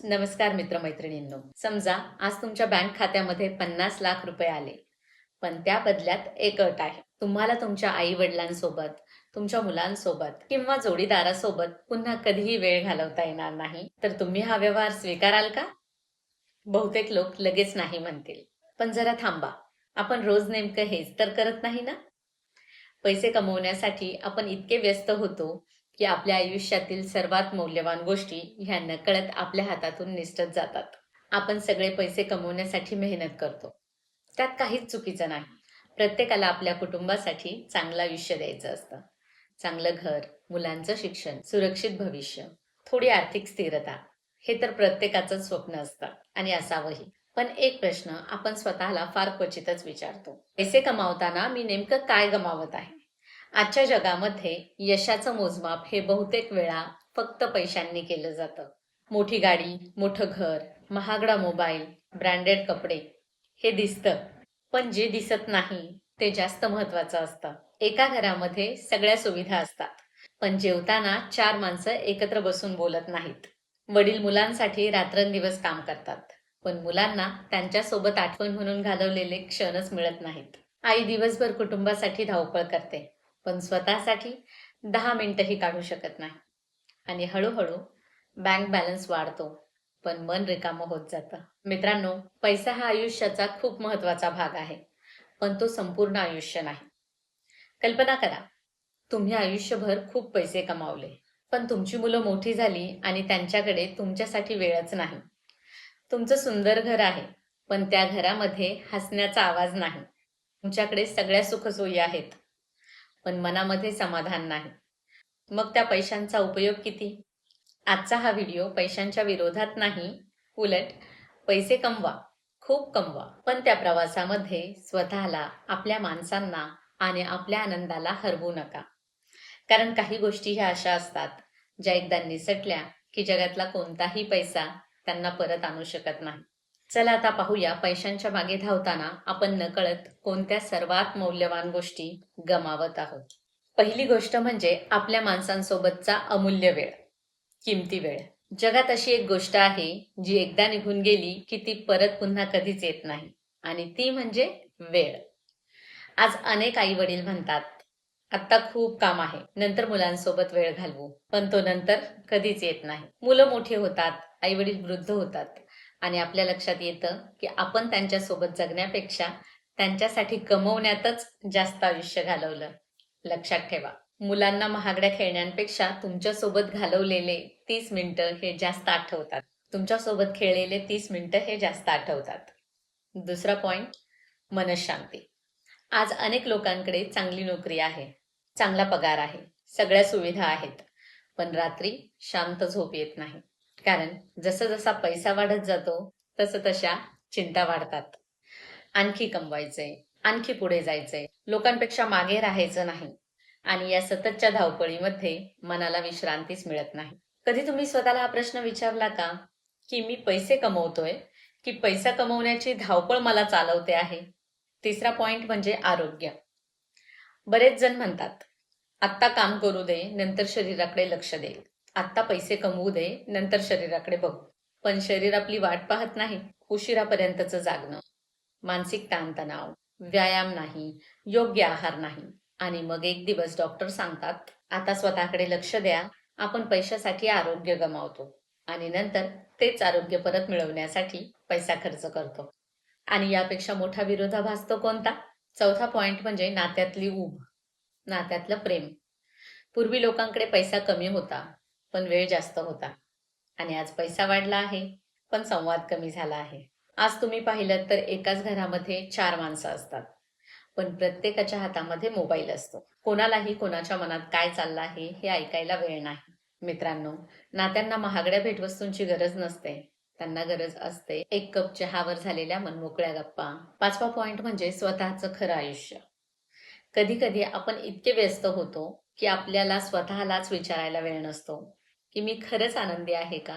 नमस्कार मित्रमैत्रिणींनो. समजा आज तुमच्या बँक खात्यामध्ये 50 लाख रुपये आले, पण त्या बदल्यात एक अट आहे. तुम्हाला तुमच्या आई वडिलांसोबत, तुमच्या मुलांसोबत किंवा जोडीदारासोबत पुन्हा कधीही वेळ घालवता येणार नाही. तर तुम्ही हा व्यवहार स्वीकाराल का? बहुतेक लोक लगेच नाही म्हणतील. पण जरा थांबा, आपण रोज नेमकं हेच तर करत नाही ना? पैसे कमवण्यासाठी आपण इतके व्यस्त होतो की आपल्या आयुष्यातील सर्वात मौल्यवान गोष्टी ह्या नकळत आपल्या हातातून निसटत जातात. आपण सगळे पैसे कमवण्यासाठी मेहनत करतो. त्यात काहीच चुकीचं नाही. प्रत्येकाला आपल्या कुटुंबासाठी चांगलं आयुष्य द्यायचं असतं. चांगलं घर, मुलांचं शिक्षण, सुरक्षित भविष्य, थोडी आर्थिक स्थिरता, हे तर प्रत्येकाचं स्वप्न असतं आणि असावंही. पण एक प्रश्न आपण स्वतःला फार क्वचितच विचारतो. पैसे कमावताना मी नेमकं काय गमावत आहे? आजच्या जगामध्ये यशाचं मोजमाप हे बहुतेक वेळा फक्त पैशांनी केलं जातं. मोठी गाडी, मोठं घर, महागडा मोबाईल, ब्रँडेड कपडे, हे दिसतं. पण जे दिसत नाही ते जास्त महत्वाचं असतं. एका घरामध्ये सगळ्या सुविधा असतात, पण जेवताना 4 माणसं एकत्र बसून बोलत नाहीत. वडील मुलांसाठी रात्रंदिवस काम करतात, पण मुलांना त्यांच्यासोबत आठवण म्हणून घालवलेले क्षणच मिळत नाहीत. आई दिवसभर कुटुंबासाठी धावपळ करते, पण स्वतःसाठी 10 मिनिटंही काढू शकत नाही. आणि हळूहळू बँक बॅलन्स वाढतो, पण मन रिकामं होत जातं. मित्रांनो, पैसा हा आयुष्याचा खूप महत्वाचा भाग आहे, पण तो संपूर्ण आयुष्य नाही. कल्पना करा, तुम्ही आयुष्यभर खूप पैसे कमावले, पण तुमची मुलं मोठी झाली आणि त्यांच्याकडे तुमच्यासाठी वेळच नाही. तुमचं सुंदर घर आहे, पण त्या घरामध्ये हसण्याचा आवाज नाही. तुमच्याकडे सगळ्या सुखसोयी आहेत, पण मनामध्ये समाधान नाही. मग त्या पैशांचा उपयोग किती? आजचा हा व्हिडिओ पैशांच्या विरोधात नाही, उलट पैसे कमवा, खूप कमवा, पण त्या प्रवासामध्ये स्वतःला, आपल्या माणसांना आणि आपल्या आनंदाला हरवू नका. कारण काही गोष्टी ह्या अशा असतात, ज्या एकदा निसटल्या की जगातला कोणताही पैसा त्यांना परत आणू शकत नाही. चला आता पाहूया, पैशांच्या मागे धावताना आपण नकळत कोणत्या सर्वात मौल्यवान गोष्टी गमावत आहोत. पहिली गोष्ट म्हणजे आपल्या माणसांसोबतचा अमूल्य वेळ, किमती वेळ. जगात अशी एक गोष्ट आहे जी एकदा निघून गेली की ती परत पुन्हा कधीच येत नाही, आणि ती म्हणजे वेळ. आज अनेक आई वडील म्हणतात, आत्ता खूप काम आहे, नंतर मुलांसोबत वेळ घालवू. पण तो नंतर कधीच येत नाही. मुलं मोठी होतात, आई वडील वृद्ध होतात आणि आपल्या लक्षात येतं की आपण त्यांच्यासोबत जगण्यापेक्षा त्यांच्यासाठी कमवण्यातच जास्त आयुष्य घालवलं. लक्षात ठेवा, मुलांना महागड्या खेळण्यांपेक्षा तुमच्यासोबत घालवलेले 30 मिनिटं हे जास्त आठवतात. तुमच्यासोबत खेळलेले 30 मिनिटं हे जास्त आठवतात. दुसरा पॉइंट, मनःशांती. आज अनेक लोकांकडे चांगली नोकरी आहे, चांगला पगार आहे, सगळ्या सुविधा आहेत, पण रात्री शांत झोप येत नाही. कारण जसं जसा पैसा वाढत जातो तसं तशा चिंता वाढतात. आणखी कमवायचंय, आणखी पुढे जायचंय, लोकांपेक्षा मागे राहायचं नाही, आणि या सततच्या धावपळीमध्ये मनाला विश्रांतीच मिळत नाही. कधी तुम्ही स्वतःला हा प्रश्न विचारला का, की मी पैसे कमवतोय की पैसा कमवण्याची धावपळ मला चालवते आहे? तिसरा पॉइंट म्हणजे आरोग्य. बरेच जण म्हणतात, आत्ता काम करू दे, नंतर शरीराकडे लक्ष देईल. आत्ता पैसे कमवू दे, नंतर शरीराकडे बघू. पण शरीर आपली वाट पाहत नाही. उशिरापर्यंतचं जागणं, मानसिक ताणतणाव, व्यायाम नाही, योग्य आहार नाही, आणि मग एक दिवस डॉक्टर सांगतात, आता स्वतःकडे लक्ष द्या. आपण पैशासाठी आरोग्य गमावतो आणि नंतर तेच आरोग्य परत मिळवण्यासाठी पैसा खर्च करतो. आणि यापेक्षा मोठा विरोधाभास तो कोणता? चौथा पॉइंट म्हणजे नात्यातली ऊब, नात्यातलं प्रेम. पूर्वी लोकांकडे पैसा कमी होता, पण वेळ जास्त होता. आणि आज पैसा वाढला आहे, पण संवाद कमी झाला आहे. आज तुम्ही पाहिलं तर एकाच घरामध्ये 4 माणसं असतात, पण प्रत्येकाच्या हातामध्ये मोबाईल असतो. कोणालाही कोणाच्या मनात काय चाललं आहे हे ऐकायला वेळ नाही. मित्रांनो, नात्यांना महागड्या भेटवस्तूंची गरज नसते. त्यांना गरज असते एक कप चहावर झालेल्या मनमोकळ्या गप्पा. पाचवा पॉइंट म्हणजे स्वतःचं खरं आयुष्य. कधी कधी आपण इतके व्यस्त होतो की आपल्याला स्वतःलाच विचारायला वेळ नसतो की मी खरंच आनंदी आहे का?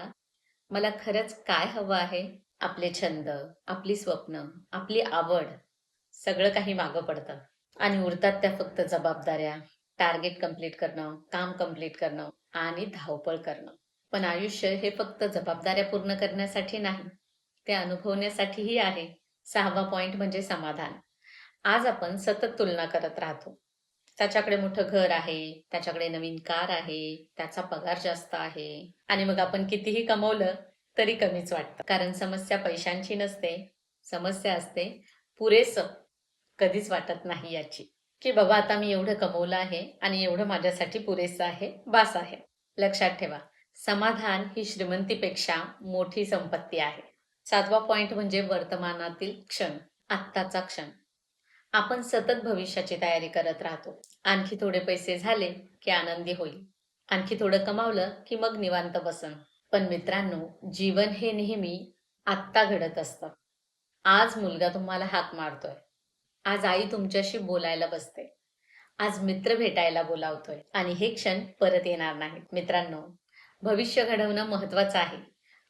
मला खरंच काय हवं आहे? आपले छंद, आपली स्वप्न, आपली आवड, सगळं काही मागं पडतं आणि उरतात त्या फक्त जबाबदाऱ्या, टार्गेट कंप्लीट करणं, काम कंप्लीट करणं आणि धावपळ करणं. पण आयुष्य हे फक्त जबाबदाऱ्या पूर्ण करण्यासाठी नाही, ते अनुभवण्यासाठीही आहे. 6वा पॉइंट म्हणजे समाधान. आज आपण सतत तुलना करत राहतो. त्याच्याकडे मोठं घर आहे, त्याच्याकडे नवीन कार आहे, त्याचा पगार जास्त आहे आणि मग आपण कितीही कमवलं तरी कमीच वाटतं. कारण समस्या पैशांची नसते, समस्या असते पुरेसं कधीच वाटत नाही याची. की बाबा आता मी एवढं कमवलं आहे आणि एवढं माझ्यासाठी पुरेसं आहे, बास आहे. लक्षात ठेवा, समाधान ही श्रीमंतीपेक्षा मोठी संपत्ती आहे. 7वा पॉइंट म्हणजे वर्तमानातील क्षण, आत्ताचा क्षण. आपण सतत भविष्याची तयारी करत राहतो. आणखी थोडे पैसे झाले की आनंदी होईल. आणखी थोडं कमावलं की मग निवांत बसन. पण मित्रांनो, जीवन हे नेहमी आत्ता घडत असतं. आज मुलगा तुम्हाला हाक मारतोय. आज आई तुमच्याशी बोलायला बसते. आज मित्र भेटायला बोलावतोय आणि हे क्षण परत येणार नाहीत. मित्रांनो, भविष्य घडवणं महत्वाचं आहे,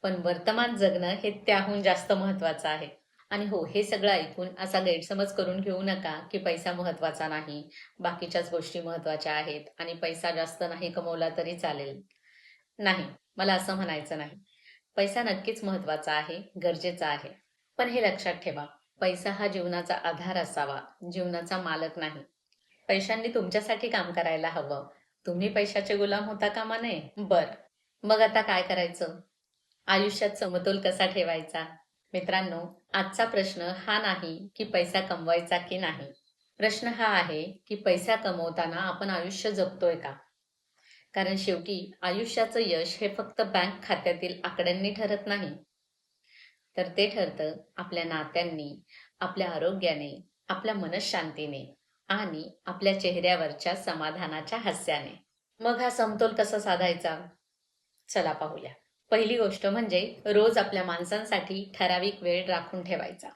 पण वर्तमान जगणं हे त्याहून जास्त महत्वाचं आहे. आणि हो, हे सगळं ऐकून असा गैरसमज करून घेऊ नका की पैसा महत्वाचा नाही, बाकीच्याच गोष्टी महत्वाच्या आहेत आणि पैसा जास्त नाही कमवला तरी चालेल. नाही, मला असं म्हणायचं नाही. पैसा नक्कीच महत्वाचा आहे, गरजेचा आहे. पण हे लक्षात ठेवा, पैसा हा जीवनाचा आधार असावा, जीवनाचा मालक नाही. पैशांनी तुमच्यासाठी काम करायला हवं. तुम्ही पैशाचे गुलाम होता कामा नये. बरं, मग आता काय करायचं? आयुष्यात समतोल कसा ठेवायचा? मित्रांनो, आजचा प्रश्न हा नाही की पैसा कमवायचा की नाही. प्रश्न हा आहे की पैसा कमवताना आपण आयुष्य जगतोय का? कारण शेवटी आयुष्याचं यश हे फक्त बँक खात्यातील आकड्यांनी ठरत नाही, तर ते ठरतं आपल्या नात्यांनी, आपल्या आरोग्याने, आपल्या मनःशांतीने आणि आपल्या चेहऱ्यावरच्या समाधानाच्या हास्याने. मग हा समतोल कसा साधायचा? चला पाहूया. पहिली गोष्ट म्हणजे रोज आपल्या माणसांसाठी ठराविक वेळ राखून ठेवायचा.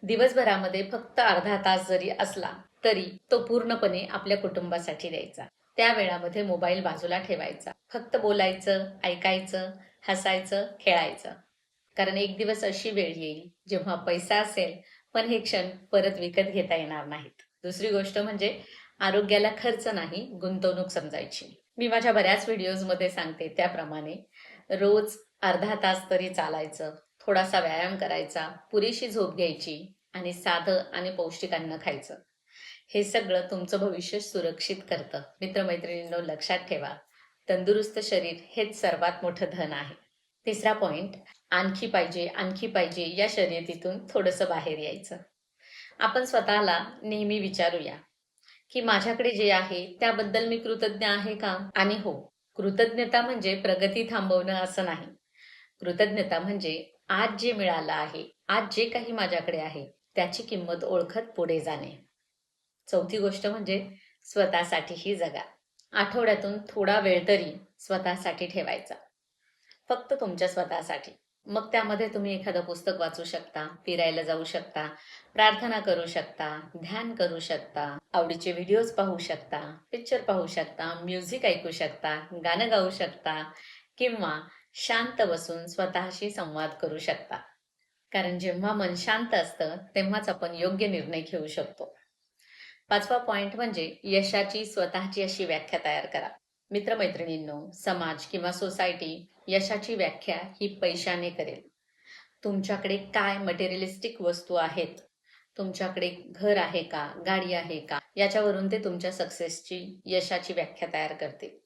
दिवसभरामध्ये फक्त अर्धा तास जरी असला तरी तो पूर्णपणे आपल्या कुटुंबासाठी द्यायचा. त्या वेळामध्ये मोबाईल बाजूला ठेवायचा. फक्त बोलायचं, ऐकायचं, हसायचं, खेळायचं. कारण एक दिवस अशी वेळ येईल जेव्हा पैसा असेल पण हे क्षण परत विकत घेता येणार नाहीत. दुसरी गोष्ट म्हणजे आरोग्याला खर्च नाही, गुंतवणूक समजायची. मी माझ्या बऱ्याच व्हिडिओजमध्ये सांगते त्याप्रमाणे रोज अर्धा तास तरी चालायचं, थोडासा व्यायाम करायचा, पुरेशी झोप घ्यायची आणि साधं आणि पौष्टिक अन्न खायचं. हे सगळं तुमचं भविष्य सुरक्षित करतं. मित्रमैत्रिणींनो, लक्षात ठेवा, तंदुरुस्त शरीर हेच सर्वात मोठं धन आहे. तिसरा पॉइंट, आणखी पाहिजे, आणखी पाहिजे या शर्यतीतून थोडंसं बाहेर यायचं. आपण स्वतःला नेहमी विचारूया की माझ्याकडे जे आहे त्याबद्दल मी कृतज्ञ आहे का? आणि हो, कृतज्ञता म्हणजे प्रगती थांबवणं असं नाही. कृतज्ञता म्हणजे आज जे मिळालं आहे, आज जे काही माझ्याकडे आहे, त्याची किंमत ओळखत पुढे जाणे. चौथी गोष्ट म्हणजे स्वतःसाठीही जगा. आठवड्यातून थोडा वेळ तरी स्वतःसाठी ठेवायचा. फक्त तुमच्या स्वतःसाठी. मग त्यामध्ये तुम्ही एखादं पुस्तक वाचू शकता, फिरायला जाऊ शकता, प्रार्थना करू शकता, ध्यान करू शकता, आवडीचे व्हिडिओज पाहू शकता, पिक्चर पाहू शकता, म्युझिक ऐकू शकता, गाणं गाऊ शकता किंवा शांत बसून स्वतःशी संवाद करू शकता. कारण जेव्हा मन शांत असतं तेव्हाच आपण योग्य निर्णय घेऊ शकतो. 5वा पॉइंट म्हणजे यशाची स्वतःची अशी व्याख्या तयार करा. मित्रमैत्रिणींनो, समाज किंवा सोसायटी यशाची व्याख्या ही पैशाने करेल. तुमच्याकडे काय मटेरियलिस्टिक वस्तू आहेत, तुमच्याकडे घर आहे का, गाडी आहे का, याच्यावरून ते तुमच्या सक्सेसची, यशाची व्याख्या तयार करतील.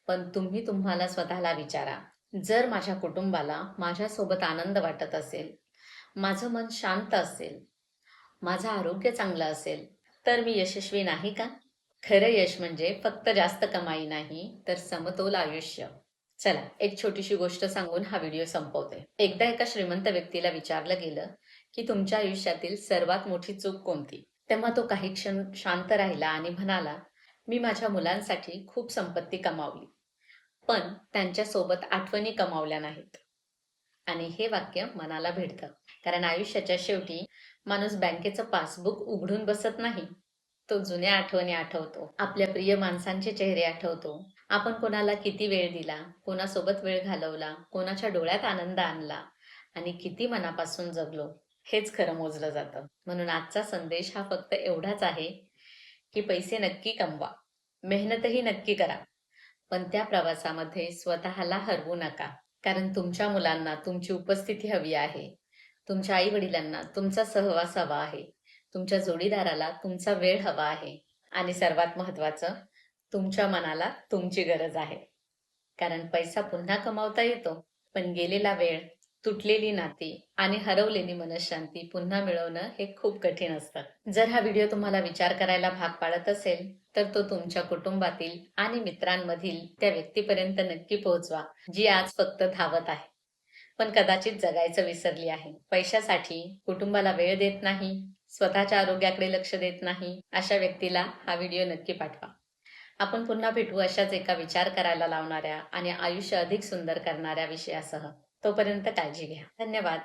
पण तुम्ही तुम्हाला स्वतःला विचारा, जर माझ्या कुटुंबाला माझ्यासोबत आनंद वाटत असेल, माझं मन शांत असेल, माझं आरोग्य चांगलं असेल, तर मी यशस्वी नाही का? खरं यश म्हणजे फक्त जास्त कमाई नाही, तर समतोल आयुष्य. चला, एक छोटीशी गोष्ट सांगून हा व्हिडिओ संपवते. एकदा एका श्रीमंत व्यक्तीला विचारलं गेलं की तुमच्या आयुष्यातील सर्वात मोठी चूक कोणती? तेव्हा तो काही क्षण शांत राहिला आणि म्हणाला, मी माझ्या मुलांसाठी खूप संपत्ती कमावली, पण त्यांच्यासोबत आठवणी कमावल्या नाहीत. आणि हे वाक्य मनाला भिडतं. कारण आयुष्याच्या शेवटी माणूस बँकेचं पासबुक उघडून बसत नाही. तो जुन्या आठवणी आठवतो, आपल्या प्रिय माणसांचे चेहरे आठवतो, आपण कोणाला किती वेळ दिला, कोणासोबत वेळ घालवला, कोणाच्या डोळ्यात आनंद आणला आणि किती मनापासून जगलो, हेच खरं मोजलं जातं. म्हणून आजचा संदेश हा फक्त एवढाच आहे की पैसे नक्की कमवा, मेहनतही नक्की करा, पण त्या प्रवासामध्ये स्वतःला हरवू नका. कारण तुमच्या मुलांना तुमची उपस्थिती हवी आहे. तुमच्या आई-वडिलांना तुमचा सहवास हवा आहे. तुमच्या जोडीदाराला तुमचा वेळ हवा आहे. आणि सर्वात महत्त्वाचं, तुमच्या मनाला तुमची गरज आहे. कारण पैसा पुन्हा कमावता येतो, पण गेलेला वेळ, तुटलेली नाती आणि हरवलेली मनःशांती पुन्हा मिळवणं हे खूप कठीण असतं. जर हा व्हिडिओ तुम्हाला विचार करायला भाग पाडत असेल, तर तो तुमच्या कुटुंबातील आणि मित्रांमधील त्या व्यक्तीपर्यंत नक्की पोहोचवा, जी आज फक्त धावत आहे, पण कदाचित जगायचं विसरली आहे. पैशासाठी कुटुंबाला वेळ देत नाही, स्वतःच्या आरोग्याकडे लक्ष देत नाही, अशा व्यक्तीला हा व्हिडिओ नक्की पाठवा. आपण पुन्हा भेटू अशाच एका विचार करायला लावणाऱ्या आणि आयुष्य अधिक सुंदर करणाऱ्या विषयासह. तोपर्यंत काळजी घ्या. धन्यवाद.